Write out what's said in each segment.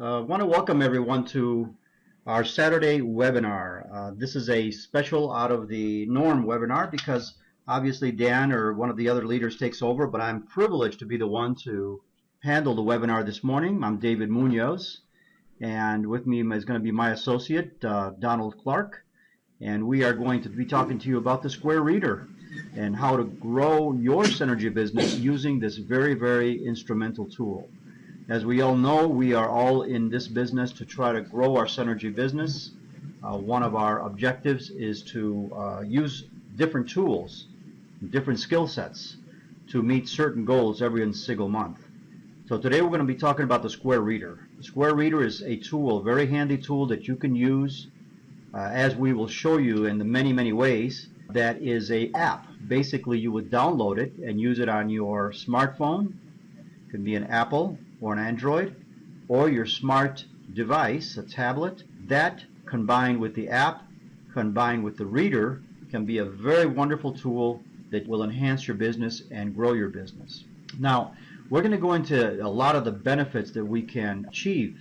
I want to welcome everyone to our Saturday webinar. This is a special out of the norm webinar because obviously Dan or one of the other leaders takes over, but I'm privileged to be the one to handle the webinar this morning. I'm David Munoz, and with me is going to be my associate, Donald Clarke, and we are going to be talking to you about the Square Reader and how to grow your Synergy business using this very, very instrumental tool. As we all know, we are all in this business to try to grow our Synergy business. One of our objectives is to use different tools, different skill sets to meet certain goals every single month. So today we're going to be talking about the Square Reader. The Square Reader is a tool, a very handy tool that you can use, as we will show you in the many, many ways. That is an app. Basically, you would download it and use it on your smartphone. It can be an Apple or an Android, or your smart device, a tablet. That combined with the app, combined with the reader, can be a very wonderful tool that will enhance your business and grow your business. Now, we're going to go into a lot of the benefits that we can achieve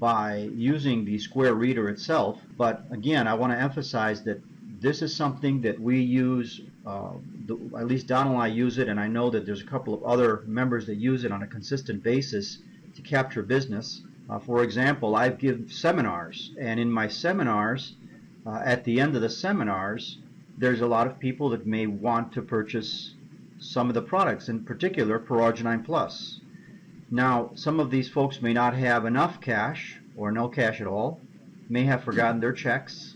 by using the Square Reader itself, but again, I want to emphasize that this is something that we use, at least Don and I use it, and I know that there's a couple of other members that use it on a consistent basis to capture business. For example, I give seminars, and in my seminars, at the end of the seminars, there's a lot of people that may want to purchase some of the products, in particular Porogenine Plus. Now, some of these folks may not have enough cash or no cash at all, may have forgotten their checks,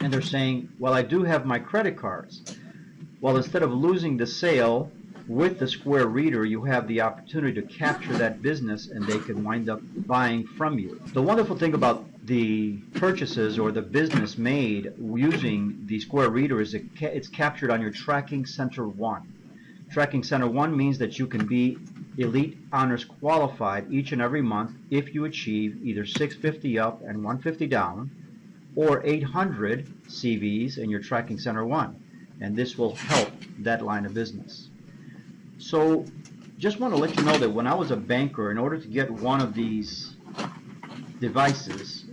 and they're saying, well, I do have my credit cards. Well, instead of losing the sale with the Square Reader, you have the opportunity to capture that business and they can wind up buying from you. The wonderful thing about the purchases or the business made using the Square Reader is it's captured on your Tracking Center 1. Tracking Center 1 means that you can be Elite Honors qualified each and every month if you achieve either 650 up and 150 down, or 800 CVs in your Tracking Center 1, and this will help that line of business. So just want to let you know that when I was a banker, in order to get one of these devices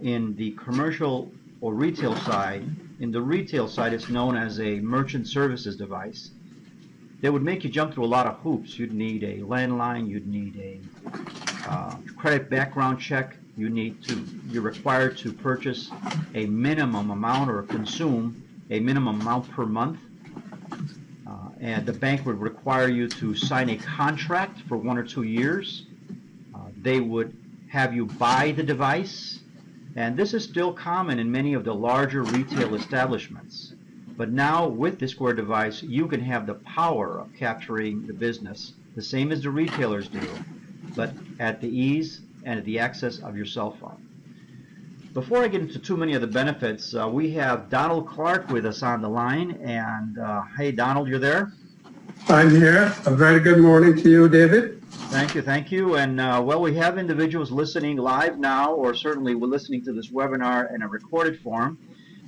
in the commercial or retail side, in the retail side it's known as a merchant services device, they would make you jump through a lot of hoops. You'd need a landline, you'd need a credit background check, you're required to purchase a minimum amount or consume a minimum amount per month, and the bank would require you to sign a contract for 1 or 2 years. They would have you buy the device, and this is still common in many of the larger retail establishments. But now with the Square device, you can have the power of capturing the business, the same as the retailers do, but at the ease and at the access of your cell phone. Before I get into too many of the benefits, we have Donald Clarke with us on the line. And hey, Donald, you're there? I'm here. A very good morning to you, David. Thank you, thank you. And well, we have individuals listening live now, or certainly we're listening to this webinar in a recorded form.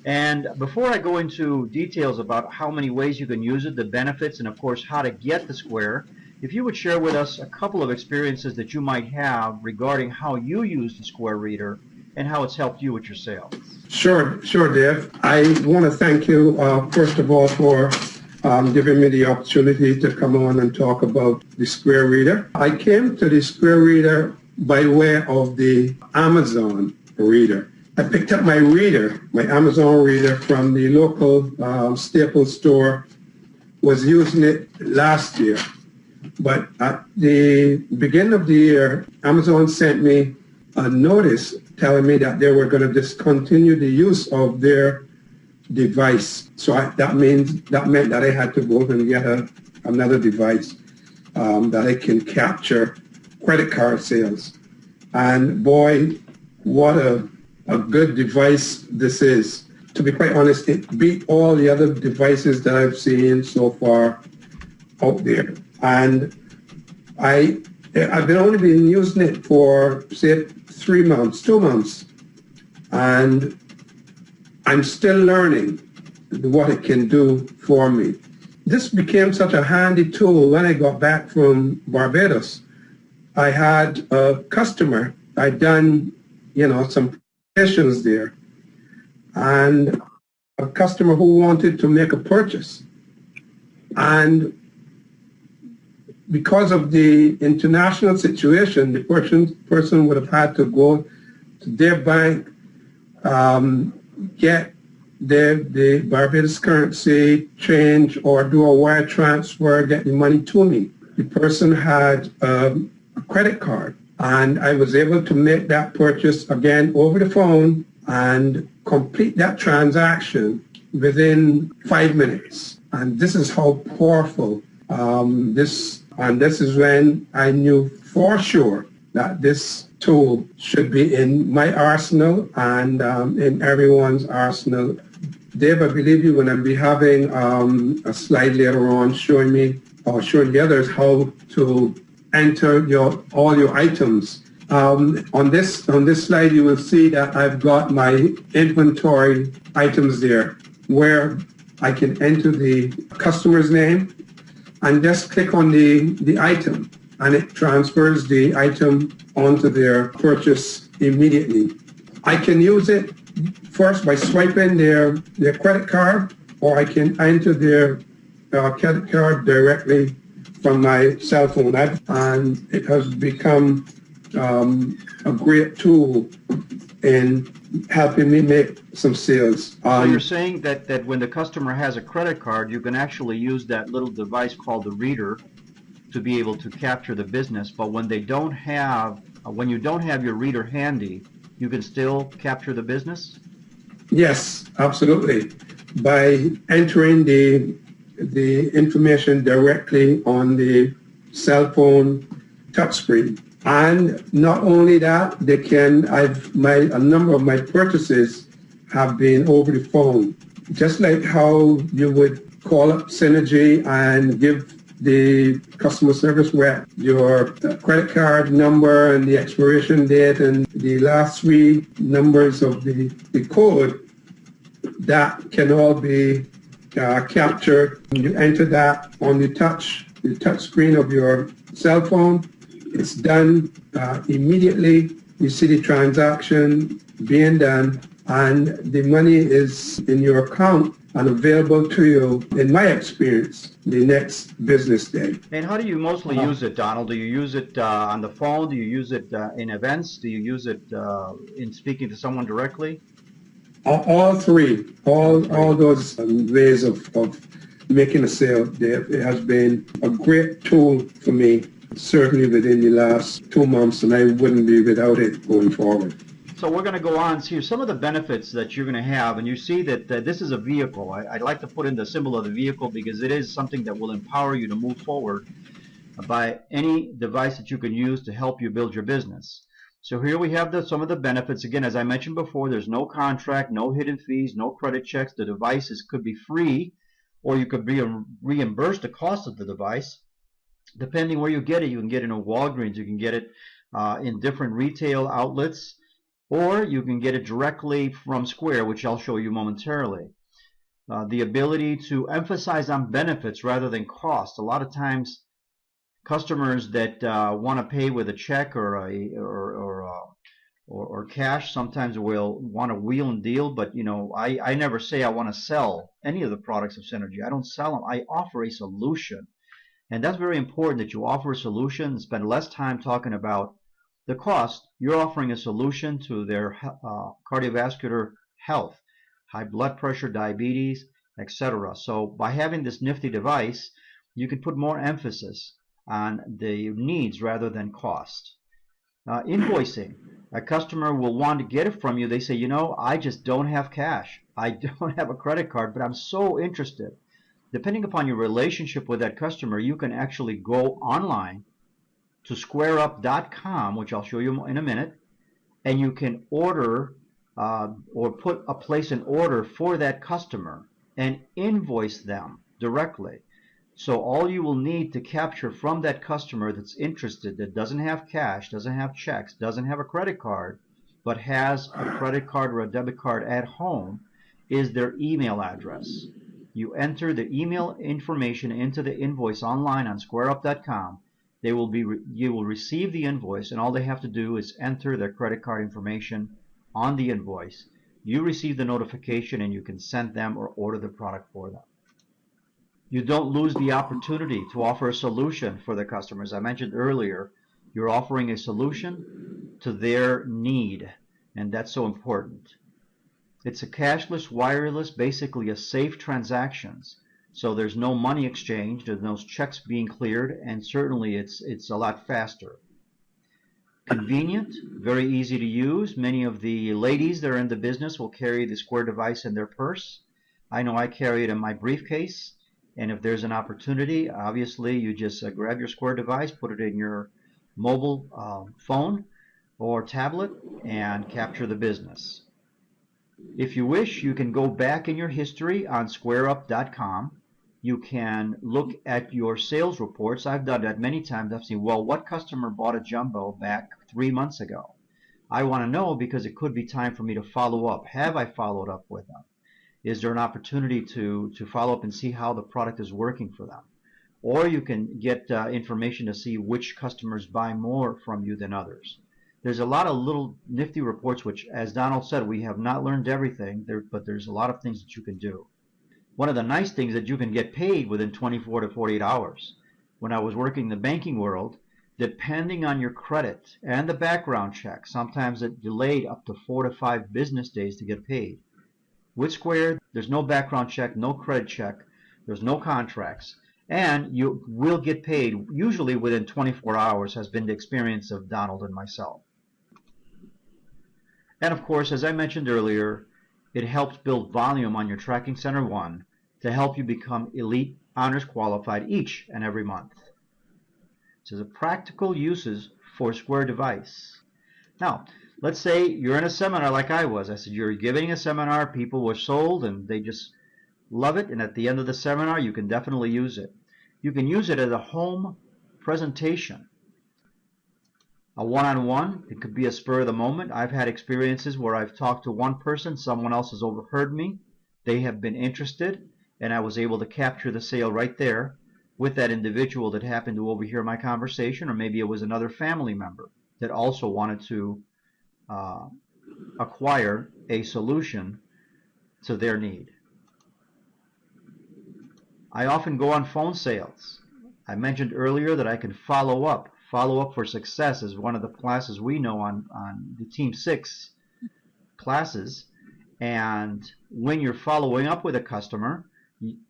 And before I go into details about how many ways you can use it, the benefits, and of course how to get the Square, if you would share with us a couple of experiences that you might have regarding how you use the Square Reader and how it's helped you with your sales. Sure, Dave. I want to thank you, first of all, for giving me the opportunity to come on and talk about the Square Reader. I came to the Square Reader by way of the Amazon Reader. I picked up my reader, my Amazon reader, from the local Staples store, was using it last year. But at the beginning of the year, Amazon sent me a notice telling me that they were going to discontinue the use of their device. So that meant that I had to go and get another device that I can capture credit card sales. And boy, what a good device this is. To be quite honest, it beat all the other devices that I've seen so far out there. And I've only been using it for, say, 3 months, 2 months, and I'm still learning what it can do for me. This became such a handy tool when I got back from Barbados. I had a customer I done, some sessions there, and a customer who wanted to make a purchase, and because of the international situation, the person would have had to go to their bank, get the Barbados currency change, or do a wire transfer, get the money to me. The person had a credit card, and I was able to make that purchase again over the phone and complete that transaction within 5 minutes. And this is how powerful this is when I knew for sure that this tool should be in my arsenal and in everyone's arsenal. Dave, I believe you're going to be having a slide later on showing me or showing the others how to enter all your items. On this slide, you will see that I've got my inventory items there, where I can enter the customer's name and just click on the item, and it transfers the item onto their purchase immediately. I can use it first by swiping their credit card, or I can enter their credit card directly from my cell phone, and it has become a great tool in helping me make some sales. So you're saying that when the customer has a credit card, you can actually use that little device called the reader to be able to capture the business, but when you don't have your reader handy, you can still capture the business? Yes, absolutely. By entering the information directly on the cell phone touchscreen. And not only that, a number of my purchases have been over the phone. Just like how you would call up Synergy and give the customer service rep your credit card number and the expiration date and the last three numbers of the code, that can all be captured. You enter that on the touch screen of your cell phone. It's done immediately. You see the transaction being done, and the money is in your account and available to you, in my experience, the next business day. And how do you mostly use it, Donald? Do you use it on the phone? Do you use it in events? Do you use it in speaking to someone directly? All three, all those ways of making a sale. It has been a great tool for me, certainly within the last 2 months, and I wouldn't be without it going forward. So we're going to go on to some of the benefits that you're going to have, and you see that this is a vehicle. I'd like to put in the symbol of the vehicle because it is something that will empower you to move forward by any device that you can use to help you build your business. So here we have some of the benefits. Again, as I mentioned before, there's no contract, no hidden fees, no credit checks. The devices could be free, or you could be reimbursed the cost of the device. Depending where you get it, you can get it in Walgreens, you can get it in different retail outlets, or you can get it directly from Square, which I'll show you momentarily. The ability to emphasize on benefits rather than cost. A lot of times, customers that want to pay with a check or cash sometimes will want to wheel and deal, but I never say I want to sell any of the products of Synergy. I don't sell them. I offer a solution. And that's very important, that you offer a solution and spend less time talking about the cost. You're offering a solution to their cardiovascular health, high blood pressure, diabetes, etc. So by having this nifty device, you can put more emphasis on the needs rather than cost. Invoicing. A customer will want to get it from you. They say, I just don't have cash. I don't have a credit card, but I'm so interested. Depending upon your relationship with that customer, you can actually go online to squareup.com, which I'll show you in a minute, and you can order or place an order for that customer and invoice them directly. So all you will need to capture from that customer that's interested, that doesn't have cash, doesn't have checks, doesn't have a credit card, but has a credit card or a debit card at home, is their email address. You enter the email information into the invoice online on squareup.com. you will receive the invoice, and all they have to do is enter their credit card information on the invoice. You receive the notification and you can send them or order the product for them. You don't lose the opportunity to offer a solution for the customers. I mentioned earlier, you're offering a solution to their need, and that's so important. It's a cashless, wireless, basically a safe transactions. So there's no money exchange, there's no checks being cleared, and certainly it's a lot faster. Convenient, very easy to use. Many of the ladies that are in the business will carry the Square device in their purse. I know I carry it in my briefcase, and if there's an opportunity, obviously you just grab your Square device, put it in your mobile phone or tablet, and capture the business. If you wish, you can go back in your history on squareup.com. You can look at your sales reports. I've done that many times. I've seen, well, what customer bought a jumbo back 3 months ago? I want to know because it could be time for me to follow up. Have I followed up with them? Is there an opportunity to follow up and see how the product is working for them? Or you can get information to see which customers buy more from you than others. There's a lot of little nifty reports, which, as Donald said, we have not learned everything, but there's a lot of things that you can do. One of the nice things that you can get paid within 24 to 48 hours. When I was working in the banking world, depending on your credit and the background check, sometimes it delayed up to 4 to 5 business days to get paid. With Square, there's no background check, no credit check, there's no contracts, and you will get paid usually within 24 hours has been the experience of Donald and myself. And of course, as I mentioned earlier, it helps build volume on your Tracking Center 1 to help you become Elite Honors Qualified each and every month. So the practical uses for Square device. Now, let's say you're in a seminar like I was. I said you're giving a seminar, people were sold and they just love it, and at the end of the seminar you can definitely use it. You can use it as a home presentation. A one-on-one, it could be a spur of the moment. I've had experiences where I've talked to one person, someone else has overheard me, they have been interested, and I was able to capture the sale right there with that individual that happened to overhear my conversation, or maybe it was another family member that also wanted to acquire a solution to their need. I often go on phone sales. I mentioned earlier that I can follow up. Follow up for success is one of the classes we know on the Team 6 classes. And when you're following up with a customer,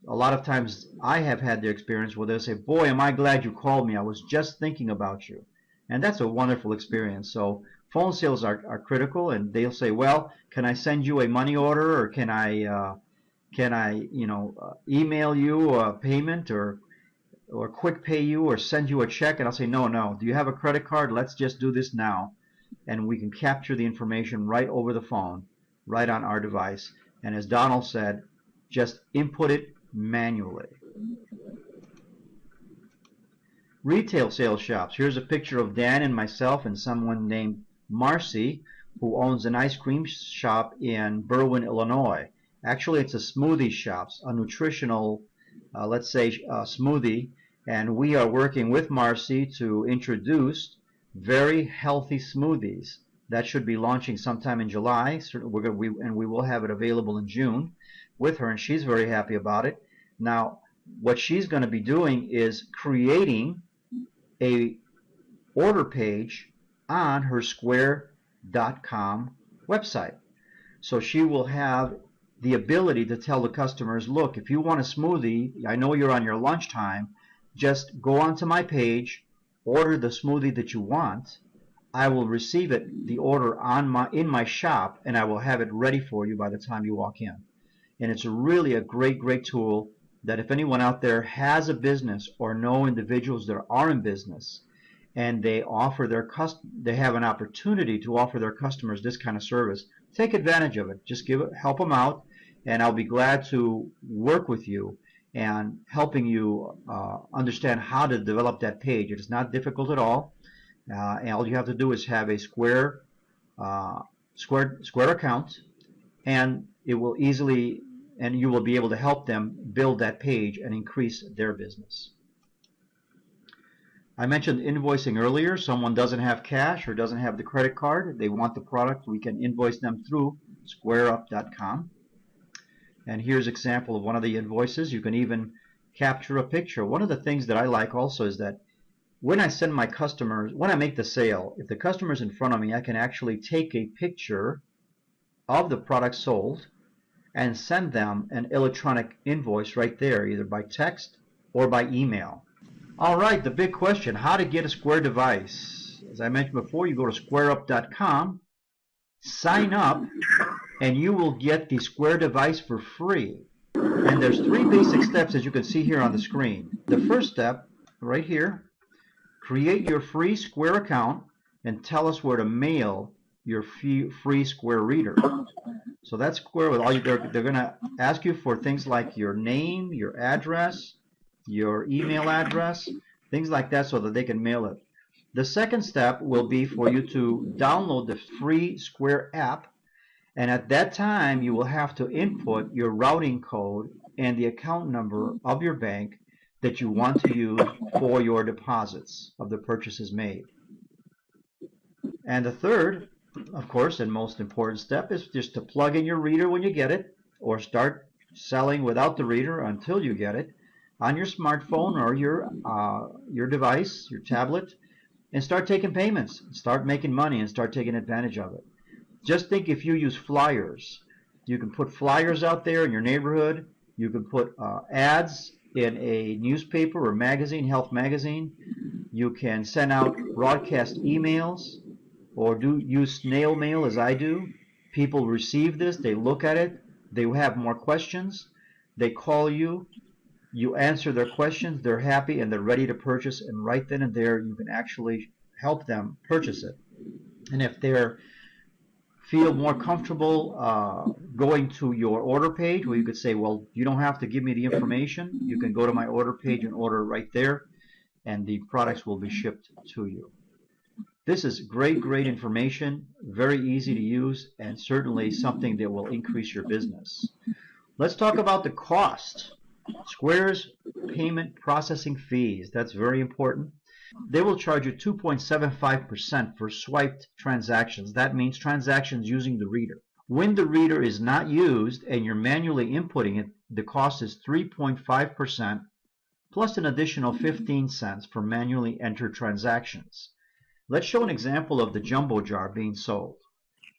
a lot of times I have had the experience where they'll say, boy, am I glad you called me. I was just thinking about you. And that's a wonderful experience. So phone sales are critical, and they'll say, well, can I send you a money order, or can I email you a payment, or quick pay you, or send you a check? And I'll say, no, do you have a credit card? Let's just do this now, and we can capture the information right over the phone, right on our device, and as Donald said, just input it manually. Retail sales shops. Here's a picture of Dan and myself and someone named Marcy, who owns an ice cream shop in Berwyn, Illinois. Actually, it's a smoothie shop, a nutritional, let's say, smoothie, and we are working with Marcy to introduce very healthy smoothies. That should be launching sometime in July, and we will have it available in June with her, and she's very happy about it. Now, what she's going to be doing is creating a order page on her Square.com website. So she will have the ability to tell the customers, look, if you want a smoothie, I know you're on your lunchtime, just go onto my page, order the smoothie that you want. I will receive it, the order in my shop, and I will have it ready for you by the time you walk in. And it's really a great tool that if anyone out there has a business or know individuals that are in business and they have an opportunity to offer their customers this kind of service, take advantage of it. Just help them out, and I'll be glad to work with you and helping you understand how to develop that page. It is not difficult at all. And all you have to do is have a Square account, and it will easily, and you will be able to help them build that page and increase their business. I mentioned invoicing earlier. Someone doesn't have cash or doesn't have the credit card. They want the product. We can invoice them through squareup.com. And here's an example of one of the invoices. You can even capture a picture. One of the things that I like also is that when I send my customers, when I make the sale, if the customer's in front of me, I can actually take a picture of the product sold and send them an electronic invoice right there, either by text or by email. All right, the big question, how to get a Square device. As I mentioned before, you go to squareup.com, sign up, and you will get the Square device for free. And there's 3 basic steps, as you can see here on the screen. The first step, right here, create your free Square account and tell us where to mail your free Square reader. So that's Square with all you. They're going to ask you for things like your name, your address, your email address, things like that, so that they can mail it. The second step will be for you to download the free Square app, and at that time you will have to input your routing code and the account number of your bank that you want to use for your deposits of the purchases made. And the third, of course, and most important step is just to plug in your reader when you get it, or start selling without the reader until you get it on your smartphone or your device, your tablet, and start taking payments, start making money, and start taking advantage of it. Just think, if you use flyers, you can put flyers out there in your neighborhood. You can put ads in a newspaper or magazine, health magazine. You can send out broadcast emails, or use snail mail as I do. People receive this, they look at it, they have more questions, they call you, you answer their questions, they're happy and they're ready to purchase, and right then and there you can actually help them purchase it. And if they feel more comfortable going to your order page, where you could say, well, you don't have to give me the information, you can go to my order page and order right there, and the products will be shipped to you. This is great information, very easy to use, and certainly something that will increase your business. Let's talk about the cost. Square's payment processing fees, that's very important. They will charge you 2.75% for swiped transactions. That means transactions using the reader. When the reader is not used and you're manually inputting it, the cost is 3.5% plus an additional 15 cents for manually entered transactions. Let's show an example of the jumbo jar being sold.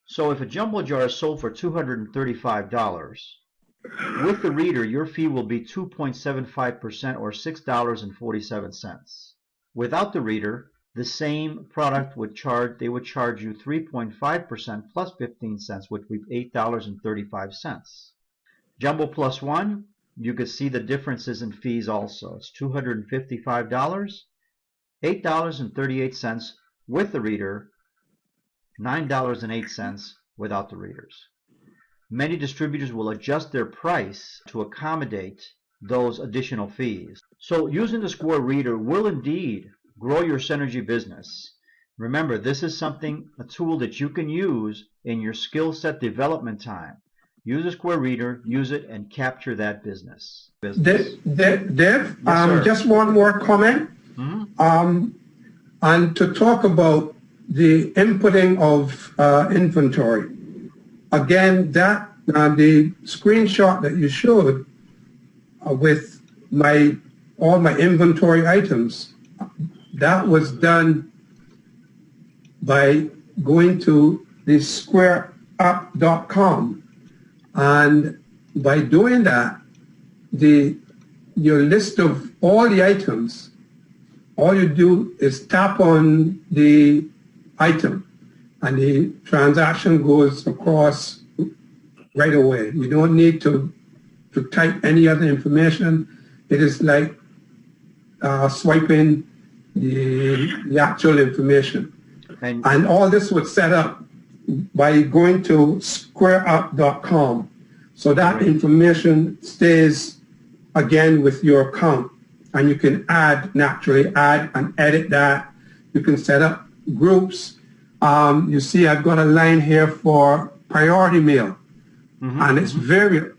So if a jumbo jar is sold for $235, with the reader, your fee will be 2.75% or $6.47. Without the reader, the same product would charge you 3.5% plus 15 cents, which would be $8.35. Jumbo plus one, you could see the differences in fees also. It's $255, $8.38 with the reader, $9.08 without the readers. Many distributors will adjust their price to accommodate those additional fees. So using the Square reader will indeed grow your Synergy business. Remember, this is a tool that you can use in your skill set development time. Use a Square reader, use it, and capture that business. Dave, Yes, just one more comment. And to talk about the inputting of inventory. Again, that the screenshot that you showed with all my inventory items, that was done by going to the squareup.com, and by doing that, your list of all the items, all you do is tap on the item and the transaction goes across right away. You don't need to type any other information. It is like swiping the actual information. And all this was set up by going to squareup.com. So that information stays again with your account, and you can naturally add and edit that. You can set up groups. You see, I've got a line here for priority mail, and it's variable.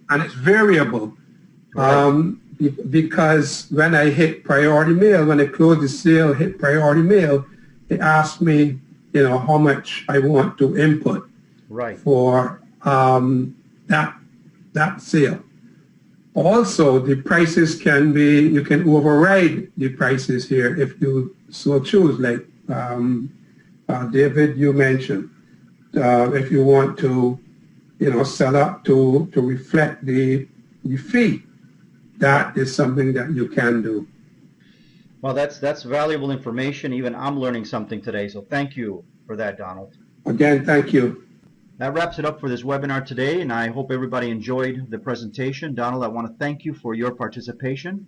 because when I hit priority mail, when I close the sale, hit priority mail, it asks me, how much I want to input for that sale. Also, the prices you can override the prices here if you so choose, like David, you mentioned. If you want to, set up to reflect the fee, that is something that you can do. Well, that's valuable information. Even I'm learning something today, so thank you for that, Donald. Again, thank you. That wraps it up for this webinar today, and I hope everybody enjoyed the presentation. Donald, I want to thank you for your participation.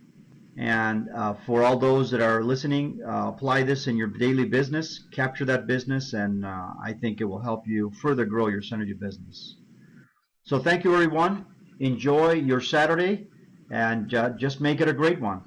And for all those that are listening, apply this in your daily business, capture that business, and I think it will help you further grow your synergy business. So thank you, everyone. Enjoy your Saturday, and just make it a great one.